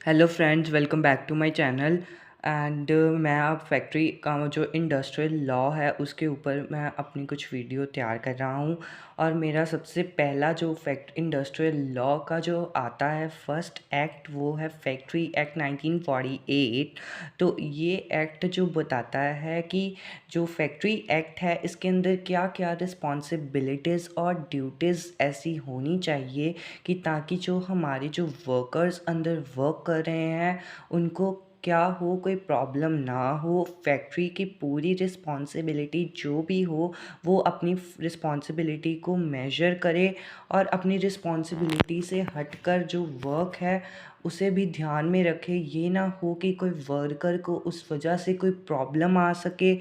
Hello friends, welcome back to my channel. And मैं अब factory का जो इंडस्ट्रियल लॉ है उसके ऊपर मैं अपनी कुछ वीडियो तैयार कर रहा हूँ। और मेरा सबसे पहला जो इंडस्ट्रियल लॉ का जो आता है फर्स्ट एक्ट, वो है फैक्ट्री एक्ट 1948। तो ये एक्ट जो बताता है कि जो फैक्ट्री एक्ट है इसके अंदर क्या क्या रिस्पॉन्सिबिलिटीज़ और ड्यूटीज़ ऐसी होनी चाहिए कि ताकि जो हमारे जो वर्कर्स अंदर वर्क कर रहे हैं उनको क्या हो, कोई प्रॉब्लम ना हो। फैक्ट्री की पूरी रिस्पॉन्सिबिलिटी जो भी हो वो अपनी रिस्पॉन्सिबिलिटी को मेजर करे और अपनी रिस्पॉन्सिबिलिटी से हटकर जो वर्क है उसे भी ध्यान में रखे। ये ना हो कि कोई वर्कर को उस वजह से कोई प्रॉब्लम आ सके,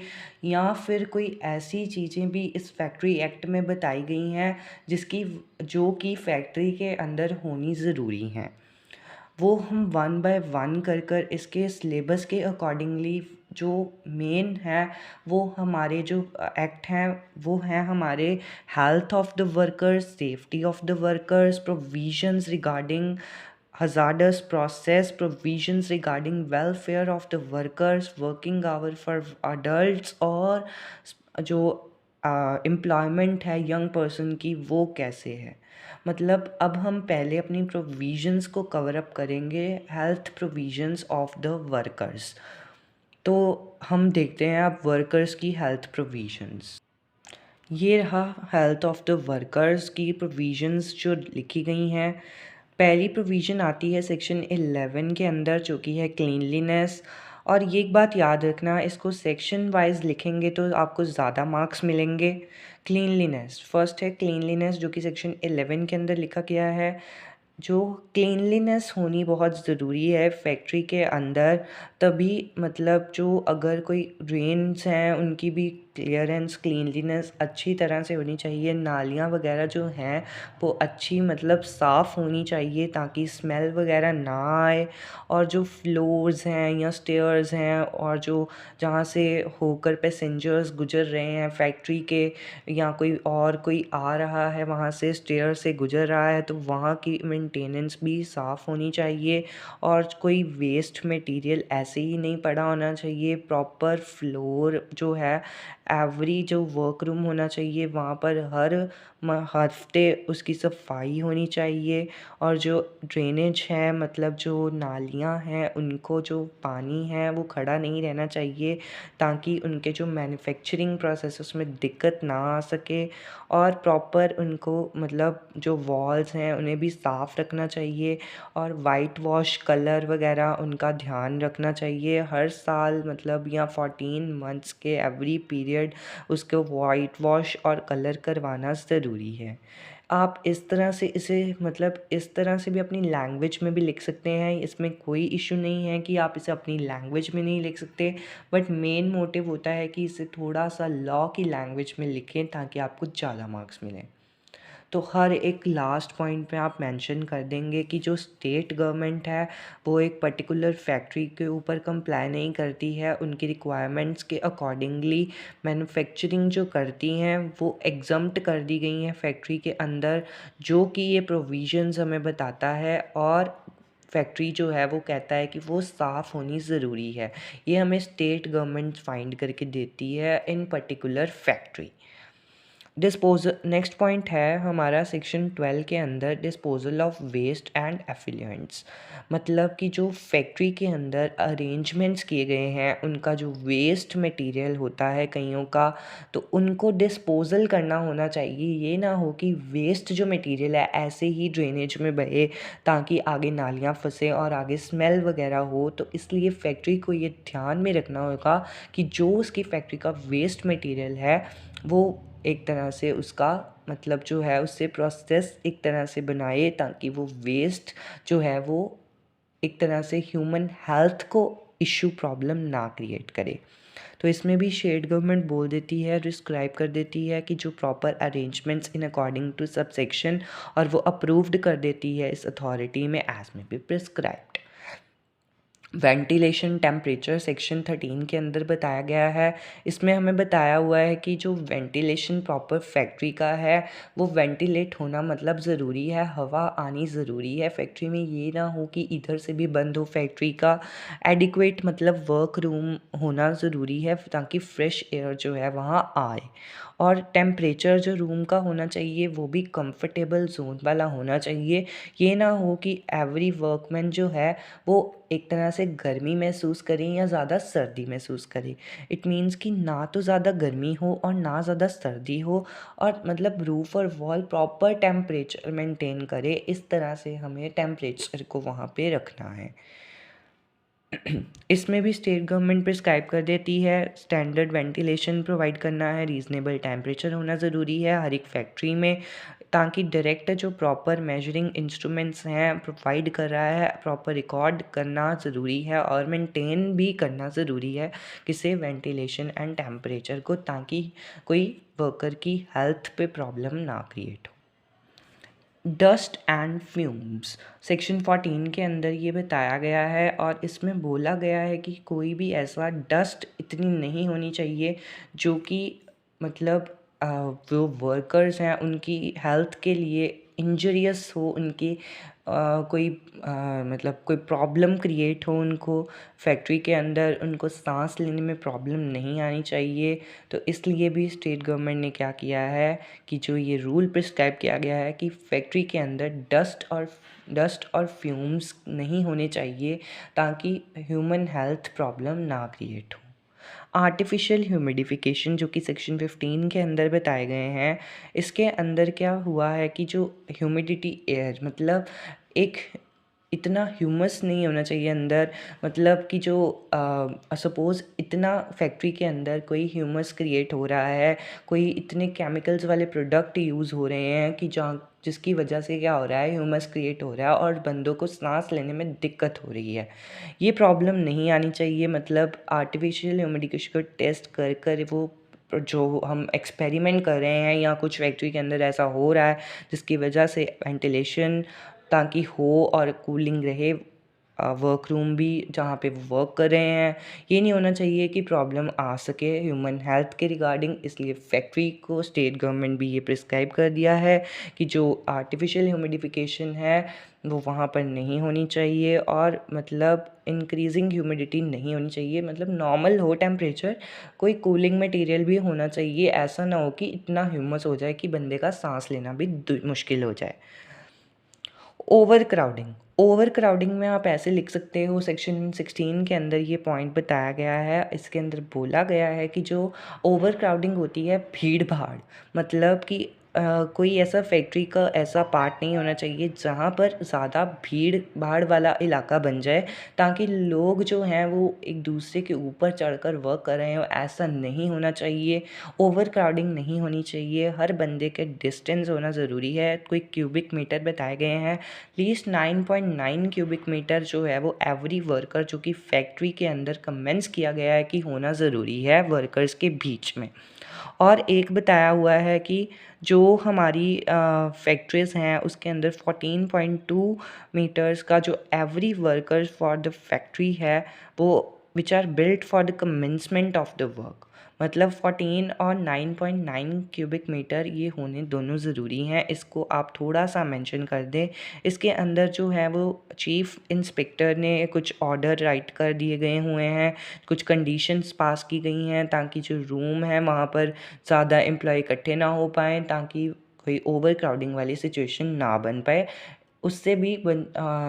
या फिर कोई ऐसी चीज़ें भी इस फैक्ट्री एक्ट में बताई गई हैं जिसकी जो कि फैक्ट्री के अंदर होनी ज़रूरी हैं। वो हम वन बाय वन कर कर इसके सिलेबस के अकॉर्डिंगली जो मेन है वो हमारे जो एक्ट हैं वो हैं हमारे health of the workers, safety of the workers, provisions regarding hazardous process, provisions regarding welfare of the workers, working hour for adults, और जो एम्प्लॉयमेंट है यंग पर्सन की वो कैसे है। मतलब अब हम पहले अपनी प्रोविजंस को कवर अप करेंगे, health provisions of the workers. तो हम देखते हैं अब वर्कर्स की हेल्थ प्रोविजंस। ये रहा हेल्थ ऑफ द वर्कर्स की प्रोविजंस जो लिखी गई हैं। पहली प्रोविज़न आती है सेक्शन 11 के अंदर, जो कि है क्लीनलीनेस। और ये एक बात याद रखना, इसको सेक्शन वाइज लिखेंगे तो आपको ज़्यादा मार्क्स मिलेंगे। क्लीनलीनेस फर्स्ट है, क्लीनलीनेस जो कि सेक्शन 11 के अंदर लिखा गया है। जो क्लीनलीनेस होनी बहुत ज़रूरी है फैक्ट्री के अंदर, तभी मतलब जो अगर कोई ड्रेन्स हैं उनकी भी क्लियरेंस, क्लीनलीनेस अच्छी तरह से होनी चाहिए। नालियाँ वगैरह जो हैं वो अच्छी मतलब साफ़ होनी चाहिए ताकि स्मेल वगैरह ना आए। और जो फ्लोर्स हैं या स्टेयर्स हैं और जो जहाँ से होकर पैसेंजर्स गुजर रहे हैं फैक्ट्री के, या कोई आ रहा है वहाँ से स्टेयर से गुजर रहा है, तो वहाँ की मेंटेनेंस भी साफ़ होनी चाहिए। और कोई वेस्ट मटेरियल ऐसे ही नहीं पड़ा होना चाहिए। प्रॉपर फ्लोर जो है, एवरी जो वर्क रूम होना चाहिए वहाँ पर हर हफ्ते उसकी सफाई होनी चाहिए। और जो ड्रेनेज है मतलब जो नालियाँ हैं उनको जो पानी है वो खड़ा नहीं रहना चाहिए ताकि उनके जो मैन्युफैक्चरिंग प्रोसेस उसमें दिक्कत ना आ सके। और प्रॉपर उनको मतलब जो वॉल्स हैं उन्हें भी साफ़ रखना चाहिए। और वाइट वॉश कलर वगैरह उनका ध्यान रखना चाहिए हर साल, मतलब या 14 मंथ्स के एवरी पीरियड उसको वाइट वॉश और कलर करवाना ज़रूरी है। आप इस तरह से इसे मतलब इस तरह से भी अपनी लैंग्वेज में भी लिख सकते हैं, इसमें कोई इशू नहीं है कि आप इसे अपनी लैंग्वेज में नहीं लिख सकते। बट मेन मोटिव होता है कि इसे थोड़ा सा लॉ की लैंग्वेज में लिखें ताकि आपको ज़्यादा मार्क्स मिलें। तो हर एक लास्ट पॉइंट पे आप मेंशन कर देंगे कि जो स्टेट गवर्नमेंट है वो एक पर्टिकुलर फैक्ट्री के ऊपर कंप्लाई नहीं करती है, उनकी रिक्वायरमेंट्स के अकॉर्डिंगली मैन्युफैक्चरिंग जो करती हैं वो एग्जम्प्ट कर दी गई हैं फैक्ट्री के अंदर, जो कि ये प्रोविजंस हमें बताता है। और फैक्ट्री जो है वो कहता है कि वो साफ़ होनी ज़रूरी है। ये हमें स्टेट गवर्नमेंट फाइंड करके देती है इन particular factory. Disposal next point है हमारा सेक्शन 12 के अंदर, डिस्पोजल ऑफ वेस्ट एंड एफिलिएंट्स। मतलब कि जो फैक्ट्री के अंदर अरेंजमेंट्स किए गए हैं उनका जो वेस्ट मटेरियल होता है कईयों का, तो उनको डिस्पोजल करना होना चाहिए। ये ना हो कि वेस्ट जो मटेरियल है ऐसे ही ड्रेनेज में बहे ताकि आगे नालियाँ फंसे और आगे स्मेल वगैरह हो। तो इसलिए फैक्ट्री को ये ध्यान में रखना होगा कि जो उसकी फैक्ट्री का वेस्ट मटेरियल है वो एक तरह से उसका मतलब जो है उससे प्रोसेस एक तरह से बनाए ताकि वो वेस्ट जो है वो एक तरह से ह्यूमन हेल्थ को इशू प्रॉब्लम ना क्रिएट करे। तो इसमें भी स्टेट गवर्नमेंट बोल देती है, डिस्क्राइब कर देती है कि जो proper arrangements in according to sub section, और वो अप्रूव्ड कर देती है इस अथॉरिटी में एज में be prescribed. Ventilation temperature section 13 के अंदर बताया गया है। इसमें हमें बताया हुआ है कि जो वेंटिलेशन प्रॉपर फैक्ट्री का है वो वेंटिलेट होना मतलब ज़रूरी है, हवा आनी ज़रूरी है फैक्ट्री में। ये ना हो कि इधर से भी बंद हो फैक्ट्री का। एडिक्वेट मतलब वर्क रूम होना ज़रूरी है ताकि फ्रेश एयर जो है वहाँ आए। और टेम्परेचर जो रूम का होना चाहिए वो भी कंफर्टेबल जोन वाला होना चाहिए। ये ना हो कि एवरी वर्कमैन जो है वो एक तरह से गर्मी महसूस करें या ज़्यादा सर्दी महसूस करें। इट मीन्स कि ना तो ज़्यादा गर्मी हो और ना ज़्यादा सर्दी हो, और मतलब रूफ़ और वॉल प्रॉपर टेम्परेचर मेंटेन करे। इस तरह से हमें टेम्परेचर को वहाँ पे रखना है। इसमें भी स्टेट गवर्नमेंट प्रिस्क्राइब कर देती है स्टैंडर्ड वेंटिलेशन प्रोवाइड करना है, रीज़नेबल टेम्परेचर होना ज़रूरी है हर एक फैक्ट्री में, ताकि डायरेक्ट जो प्रॉपर मेजरिंग इंस्ट्रूमेंट्स हैं प्रोवाइड कर रहा है प्रॉपर रिकॉर्ड करना ज़रूरी है और मेंटेन भी करना ज़रूरी है किसी वेंटिलेशन एंड टेम्परेचर को, ताकि कोई वर्कर की हेल्थ पे प्रॉब्लम ना क्रिएट हो। डस्ट एंड फ्यूम्स सेक्शन 14 के अंदर ये बताया गया है और इसमें बोला गया है कि कोई भी ऐसा डस्ट इतनी नहीं होनी चाहिए जो कि मतलब जो वर्कर्स हैं उनकी हेल्थ के लिए इंजरियस हो, उनकी कोई मतलब कोई प्रॉब्लम क्रिएट हो उनको फैक्ट्री के अंदर, उनको सांस लेने में प्रॉब्लम नहीं आनी चाहिए। तो इसलिए भी स्टेट गवर्नमेंट ने क्या किया है कि जो ये रूल प्रिस्क्राइब किया गया है कि फैक्ट्री के अंदर डस्ट और फ्यूम्स नहीं होने चाहिए ताकि ह्यूमन हेल्थ प्रॉब्लम ना क्रिएट हो। आर्टिफिशियल ह्यूमिडिफिकेशन जो कि सेक्शन 15 के अंदर बताए गए हैं, इसके अंदर क्या हुआ है कि जो ह्यूमिडिटी एयर मतलब एक इतना ह्यूमस नहीं होना चाहिए अंदर, मतलब कि जो सपोज़ इतना फैक्ट्री के अंदर कोई ह्यूमस क्रिएट हो रहा है, कोई इतने केमिकल्स वाले प्रोडक्ट यूज़ हो रहे हैं कि जहाँ जिसकी वजह से क्या हो रहा है ह्यूमस क्रिएट हो रहा है और बंदों को सांस लेने में दिक्कत हो रही है। ये प्रॉब्लम नहीं आनी चाहिए। मतलब आर्टिफिशियल ह्यूमिडिफिकेशन को टेस्ट कर कर वो जो हम एक्सपेरिमेंट कर रहे हैं या कुछ फैक्ट्री के अंदर ऐसा हो रहा है जिसकी वजह से वेंटिलेशन ताकि हो और कूलिंग रहे वर्करूम भी जहाँ पे वो वर्क कर रहे हैं, ये नहीं होना चाहिए कि प्रॉब्लम आ सके ह्यूमन हेल्थ के रिगार्डिंग। इसलिए फैक्ट्री को स्टेट गवर्नमेंट भी ये प्रिस्क्राइब कर दिया है कि जो आर्टिफिशियल ह्यूमिडिफिकेशन है वो वहाँ पर नहीं होनी चाहिए, और मतलब इंक्रीजिंग ह्यूमिडिटी नहीं होनी चाहिए। मतलब नॉर्मल हो टेम्परेचर, कोई कूलिंग मटेरियल भी होना चाहिए, ऐसा ना हो कि इतना ह्यूमस हो जाए कि बंदे का सांस लेना भी मुश्किल हो जाए। ओवर क्राउडिंग में आप ऐसे लिख सकते हो, सेक्शन 16 के अंदर ये पॉइंट बताया गया है। इसके अंदर बोला गया है कि जो ओवर क्राउडिंग होती है भीड़ भाड़, मतलब कि कोई ऐसा फैक्ट्री का ऐसा पार्ट नहीं होना चाहिए जहाँ पर ज़्यादा भीड़ भाड़ वाला इलाका बन जाए, ताकि लोग जो हैं वो एक दूसरे के ऊपर चढ़कर वर्क कर रहे हो, ऐसा नहीं होना चाहिए। ओवर क्राउडिंग नहीं होनी चाहिए, हर बंदे के डिस्टेंस होना ज़रूरी है। कोई क्यूबिक मीटर बताए गए हैं, लीस्ट 9.9 क्यूबिक मीटर जो है वो एवरी वर्कर जो कि फैक्ट्री के अंदर कमेंस किया गया है कि होना ज़रूरी है वर्कर्स के बीच में। और एक बताया हुआ है कि जो हमारी फैक्ट्रीज़ हैं उसके अंदर 14.2 मीटर्स का जो every workers for the factory है वो which are built for the commencement of the work, मतलब 14 और 9.9 क्यूबिक मीटर ये होने दोनों ज़रूरी हैं। इसको आप थोड़ा सा मेंशन कर दें। इसके अंदर जो है वो चीफ़ इंस्पेक्टर ने कुछ ऑर्डर राइट कर दिए गए हुए हैं, कुछ कंडीशंस पास की गई हैं ताकि जो रूम है वहाँ पर ज़्यादा एम्प्लॉय इकट्ठे ना हो पाएँ, ताकि कोई ओवर क्राउडिंग वाली सिचुएशन ना बन पाए। उससे भी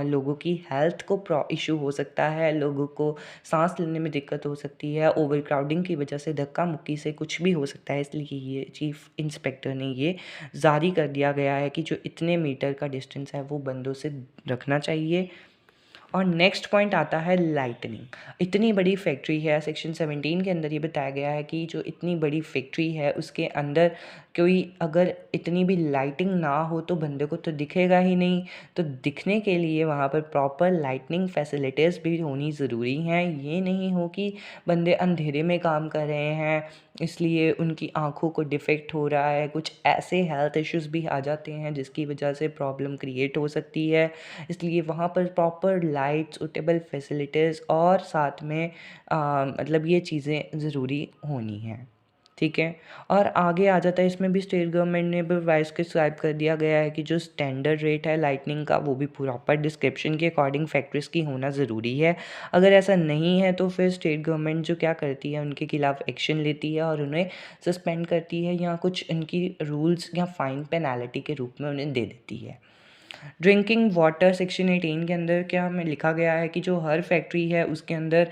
लोगों की हेल्थ को इशू हो सकता है, लोगों को सांस लेने में दिक्कत हो सकती है, ओवर क्राउडिंग की वजह से धक्का मुक्की से कुछ भी हो सकता है। इसलिए ये चीफ इंस्पेक्टर ने ये जारी कर दिया गया है कि जो इतने मीटर का डिस्टेंस है वो बंदों से रखना चाहिए। और नेक्स्ट पॉइंट आता है लाइटनिंग। इतनी बड़ी फैक्ट्री है, सेक्शन 17 के अंदर ये बताया गया है कि जो इतनी बड़ी फैक्ट्री है उसके अंदर कोई अगर इतनी भी लाइटिंग ना हो तो बंदे को तो दिखेगा ही नहीं। तो दिखने के लिए वहाँ पर प्रॉपर लाइटनिंग फैसिलिटीज़ भी होनी ज़रूरी हैं। ये नहीं हो कि बंदे अंधेरे में काम कर रहे हैं इसलिए उनकी आँखों को डिफ़ेक्ट हो रहा है, कुछ ऐसे हेल्थ इश्यूज़ भी आ जाते हैं जिसकी वजह से प्रॉब्लम क्रिएट हो सकती है। इसलिए वहाँ पर प्रॉपर लाइट, सूटेबल फैसिलिटीज़ और साथ में मतलब ये चीज़ें ज़रूरी होनी हैं, ठीक है। और आगे आ जाता है, इसमें भी स्टेट गवर्नमेंट ने भी प्रिस्क्राइब कर दिया गया है कि जो स्टैंडर्ड रेट है लाइटनिंग का वो भी प्रॉपर डिस्क्रिप्शन के अकॉर्डिंग फैक्ट्रीज़ की होना ज़रूरी है। अगर ऐसा नहीं है तो फिर स्टेट गवर्नमेंट जो क्या करती है, उनके खिलाफ एक्शन लेती है और उन्हें सस्पेंड करती है या कुछ इनकी रूल्स या फ़ाइन पेनल्टी के रूप में उन्हें दे देती है। ड्रिंकिंग वाटर सेक्शन 18 के अंदर क्या हमें लिखा गया है कि जो हर फैक्ट्री है उसके अंदर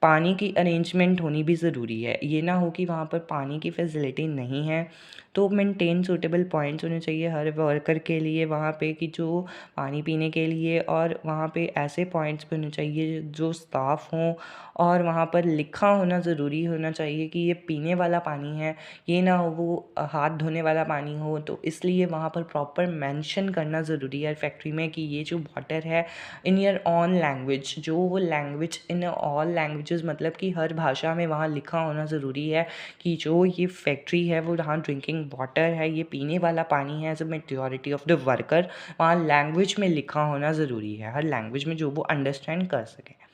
पानी की अरेंजमेंट होनी भी ज़रूरी है। ये ना हो कि वहाँ पर पानी की फैसिलिटी नहीं है, तो मेंटेन सूटेबल पॉइंट्स होने चाहिए हर वर्कर के लिए वहाँ पे कि जो पानी पीने के लिए, और वहाँ पे ऐसे पॉइंट्स भी होने चाहिए जो साफ़ हों, और वहाँ पर लिखा होना ज़रूरी होना चाहिए कि ये पीने वाला पानी है, ये ना हो वो हाथ धोने वाला पानी हो। तो इसलिए वहाँ पर प्रॉपर मेंशन करना ज़रूरी है फैक्ट्री में कि ये जो वाटर है इन योर ऑन लैंग्वेज, जो वो लैंग्वेज इन ऑल लैंग्वेजेस मतलब कि हर भाषा में वहाँ लिखा होना ज़रूरी है कि जो ये फैक्ट्री है वो वहाँ ड्रिंकिंग वाटर है, ये पीने वाला पानी है as a majority of the worker, वहाँ लैंग्वेज में लिखा होना ज़रूरी है, हर लैंग्वेज में जो वो अंडरस्टैंड कर सके।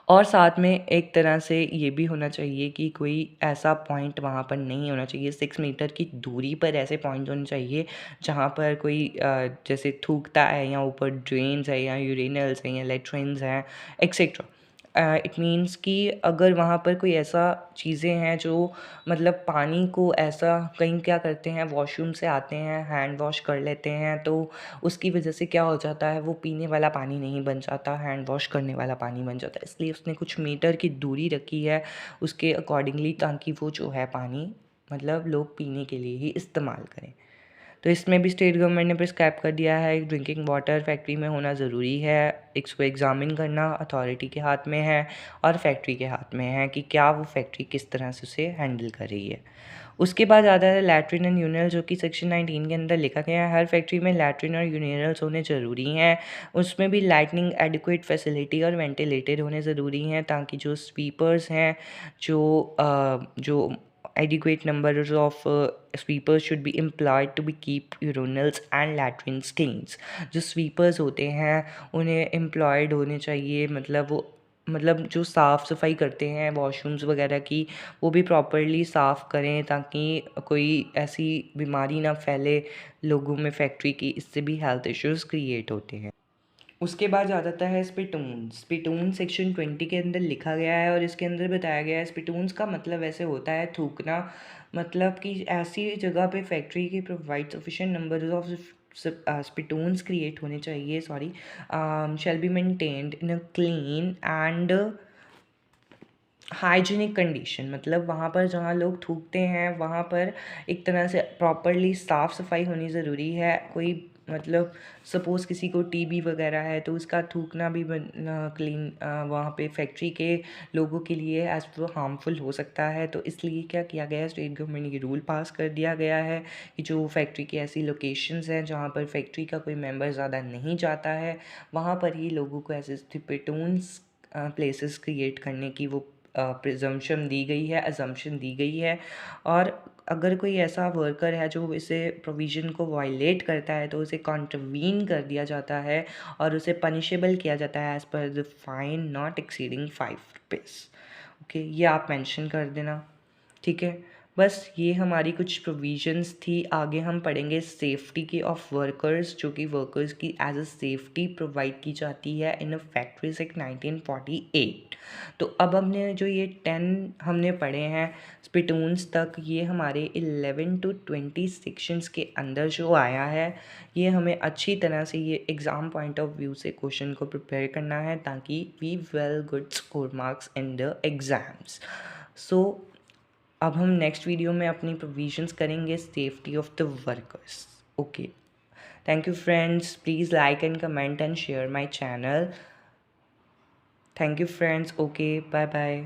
और साथ में एक तरह से ये भी होना चाहिए कि कोई ऐसा पॉइंट वहाँ पर नहीं होना चाहिए, 6 मीटर की दूरी पर ऐसे पॉइंट होने चाहिए जहाँ पर कोई जैसे थूकता है या ऊपर ड्रेन्स है या यूरिनल्स हैं या लेट्रिन्स हैं एक्सेट्रा। इट मीन्स कि अगर वहाँ पर कोई ऐसा चीज़ें हैं जो मतलब पानी को ऐसा कहीं क्या करते हैं, वॉशरूम से आते हैं हैंड वॉश कर लेते हैं, तो उसकी वजह से क्या हो जाता है, वो पीने वाला पानी नहीं बन जाता, हैंड वॉश करने वाला पानी बन जाता है। इसलिए उसने कुछ मीटर की दूरी रखी है उसके अकॉर्डिंगली, ताकि वो जो है पानी मतलब लोग पीने के लिए ही इस्तेमाल करें। तो इसमें भी स्टेट गवर्नमेंट ने प्रिस्क्राइब कर दिया है ड्रिंकिंग वाटर फैक्ट्री में होना ज़रूरी है, इसको एग्ज़ामिन करना अथॉरिटी के हाथ में है और फैक्ट्री के हाथ में है कि क्या वो फैक्ट्री किस तरह से उसे हैंडल कर रही है। उसके बाद आता है लैट्रिन एंड यूरिनल, जो कि सेक्शन 19 के अंदर लिखा गया है हर फैक्ट्री में लैट्रिन और यूरिनल्स होने ज़रूरी हैं। उसमें भी लाइटनिंग एडिक्वेट फैसिलिटी और वेंटिलेटेड होने ज़रूरी हैं, ताकि जो स्वीपर्स हैं, जो adequate numbers of sweepers should be employed to be keep urinals and latrines cleans। जो स्वीपर्स होते हैं उन्हें एम्प्लॉयड होने चाहिए, मतलब वो मतलब जो साफ़ सफाई करते हैं वॉशरूम्स वगैरह की, वो भी प्रॉपरली साफ़ करें ताकि कोई ऐसी बीमारी ना फैले लोगों में फैक्ट्री की, इससे भी हेल्थ इश्यूज़ क्रिएट होते हैं। उसके बाद आ जाता है स्पिटून। स्पिटून सेक्शन 20 के अंदर लिखा गया है और इसके अंदर बताया गया है स्पिटून्स का मतलब ऐसे होता है थूकना, मतलब कि ऐसी जगह पे फैक्ट्री की provide sufficient number of spittoons create होने चाहिए, sorry, shall be maintained in a clean and hygienic condition, मतलब वहाँ पर जहाँ लोग थूकते हैं वहाँ पर एक तरह से प्रॉपरली साफ़ सफाई होनी ज़रूरी है। कोई मतलब सपोज़ किसी को टीबी वगैरह है तो उसका थूकना भी क्लीन वहाँ पे फैक्ट्री के लोगों के लिए एज वो हार्मफुल हो सकता है। तो इसलिए क्या किया गया है, स्टेट गवर्नमेंट ने ये रूल पास कर दिया गया है कि जो फैक्ट्री की ऐसी लोकेशंस हैं जहाँ पर फैक्ट्री का कोई मेंबर ज़्यादा नहीं जाता है, वहाँ पर ही लोगों को ऐसे स्टिपिटून्स प्लेसेस क्रिएट करने की वो प्रिजम्पशन दी गई है, अजम्पशन दी गई है। और अगर कोई ऐसा वर्कर है जो इसे प्रोविज़न को वायलेट करता है तो उसे कॉन्ट्रवीन कर दिया जाता है और उसे पनिशेबल किया जाता है as per the fine not exceeding ₹5। Okay, ये आप मेंशन कर देना, ठीक है। बस ये हमारी कुछ प्रोविजंस थी। आगे हम पढ़ेंगे सेफ्टी की ऑफ वर्कर्स, जो कि वर्कर्स की एज अ सेफ्टी प्रोवाइड की जाती है इन अ फैक्ट्रीज एक्ट 1948। तो अब हमने जो ये 10 हमने पढ़े हैं स्पिटून्स तक, ये हमारे 11 to 20 सेक्शंस के अंदर जो आया है, ये हमें अच्छी तरह से ये एग्ज़ाम पॉइंट ऑफ व्यू से क्वेश्चन को प्रिपेयर करना है ताकि we well good score marks in the exams. So अब हम नेक्स्ट वीडियो में अपनी प्रोविजंस करेंगे safety of the workers. Okay, thank you friends, please like and comment and share my channel. Thank you friends, okay, bye bye.